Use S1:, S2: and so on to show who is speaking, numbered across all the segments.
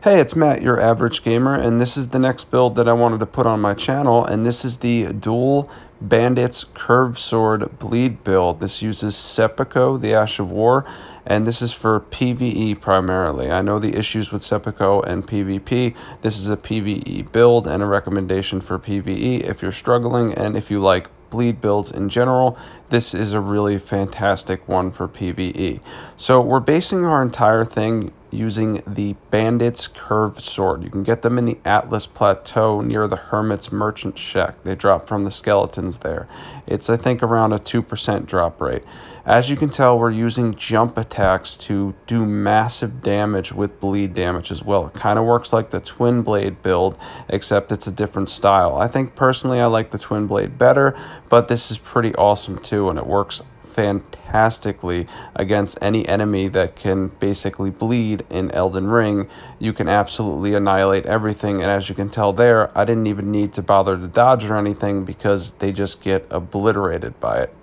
S1: Hey, it's Matt, your average gamer, and this is the next build that I wanted to put on my channel, and this is the dual Bandit's Curved Sword bleed build. This uses Seppuku, the Ash of War, and this is for PvE primarily. I know the issues with Seppuku and PvP. This is a PvE build and a recommendation for PvE if you're struggling, and if you like bleed builds in general, this is a really fantastic one for PvE. So we're basing our entire thing using the Bandit's Curved Sword. You can get them in the Atlas Plateau near the Hermit's Merchant Shack. They drop from the skeletons there. It's, I think, around a 2% drop rate. As you can tell, we're using jump attacks to do massive damage with bleed damage as well. It kind of works like the Twin Blade build, except it's a different style. I think personally I like the Twin Blade better, but this is pretty awesome too, and it works fantastically against any enemy that can basically bleed in Elden Ring. You can absolutely annihilate everything, and as you can tell there, I didn't even need to bother to dodge or anything because they just get obliterated by it.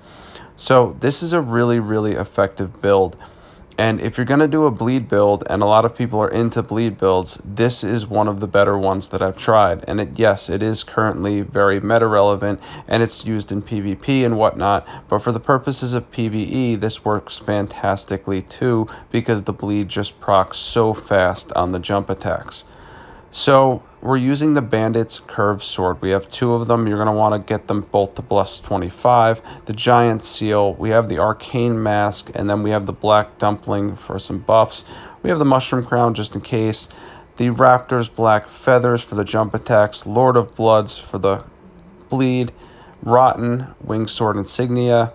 S1: So this is a really effective build, and if you're going to do a bleed build, and a lot of people are into bleed builds, this is one of the better ones that I've tried. And yes, it is currently very meta relevant, and it's used in PvP and whatnot, but for the purposes of PvE, this works fantastically too, because the bleed just procs so fast on the jump attacks. So we're using the Bandit's Curved Sword. We have two of them. You're going to want to get them both to plus 25. The Giant Seal. We have the Arcane Mask, and then we have the Black Dumpling for some buffs. We have the Mushroom Crown just in case. The Raptor's Black Feathers for the jump attacks. Lord of Bloods for the bleed. Rotten Winged Sword Insignia.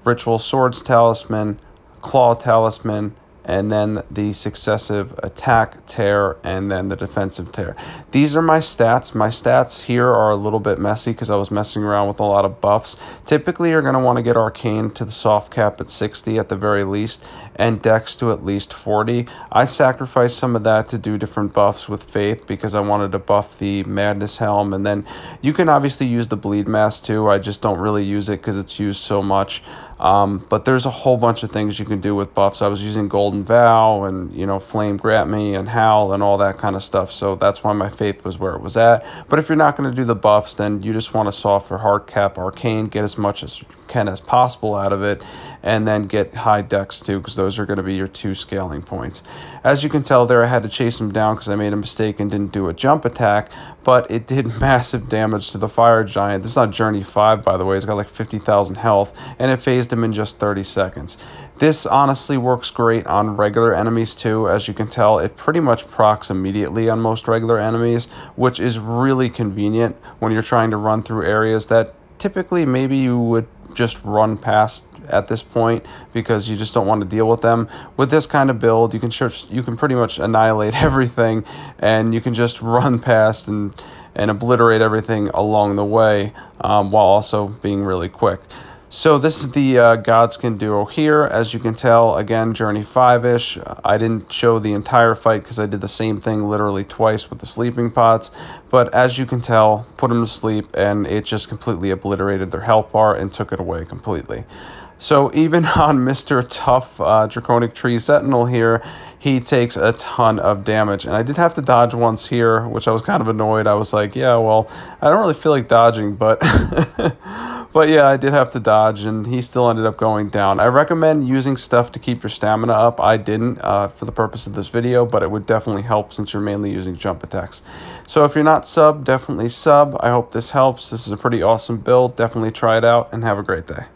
S1: Ritual Swords Talisman. Claw Talisman. And then the successive attack tear, and then the defensive tear. These are my stats. My stats here are a little bit messy because I was messing around with a lot of buffs. Typically, you're going to want to get Arcane to the soft cap at 60 at the very least, and Dex to at least 40. I sacrificed some of that to do different buffs with Faith because I wanted to buff the Madness Helm, and then you can obviously use the Bleed Mask too. I just don't really use it because it's used so much. But there's a whole bunch of things you can do with buffs. I was using Golden Vow and, you know, Flame Grant Me and Howl and all that kind of stuff. So that's why my Faith was where it was at. But if you're not going to do the buffs, then you just want to soft or hard cap Arcane, get as much as you can as possible out of it, and then get high Dex too, because those are going to be your two scaling points. As you can tell there, I had to chase him down because I made a mistake and didn't do a jump attack, but it did massive damage to the Fire Giant. This is on Journey 5, by the way. It's got like 50,000 health, and it phased him in just 30 seconds. This honestly works great on regular enemies too. As you can tell, it pretty much procs immediately on most regular enemies, which is really convenient when you're trying to run through areas that typically maybe you would just run past at this point because you just don't want to deal with them. With this kind of build, you can pretty much annihilate everything, and you can just run past and obliterate everything along the way, while also being really quick. So this is the Godskin duo here. As you can tell, again, Journey 5-ish. I didn't show the entire fight because I did the same thing literally twice with the sleeping pots. But as you can tell, put them to sleep, and it just completely obliterated their health bar and took it away completely. So even on Mr. Tough Draconic Tree Sentinel here, he takes a ton of damage. And I did have to dodge once here, which I was kind of annoyed. I was like, yeah, well, I don't really feel like dodging, but but yeah, I did have to dodge, and he still ended up going down. I recommend using stuff to keep your stamina up. I didn't for the purpose of this video, but it would definitely help since you're mainly using jump attacks. So if you're not sub, definitely sub. I hope this helps. This is a pretty awesome build. Definitely try it out, and have a great day.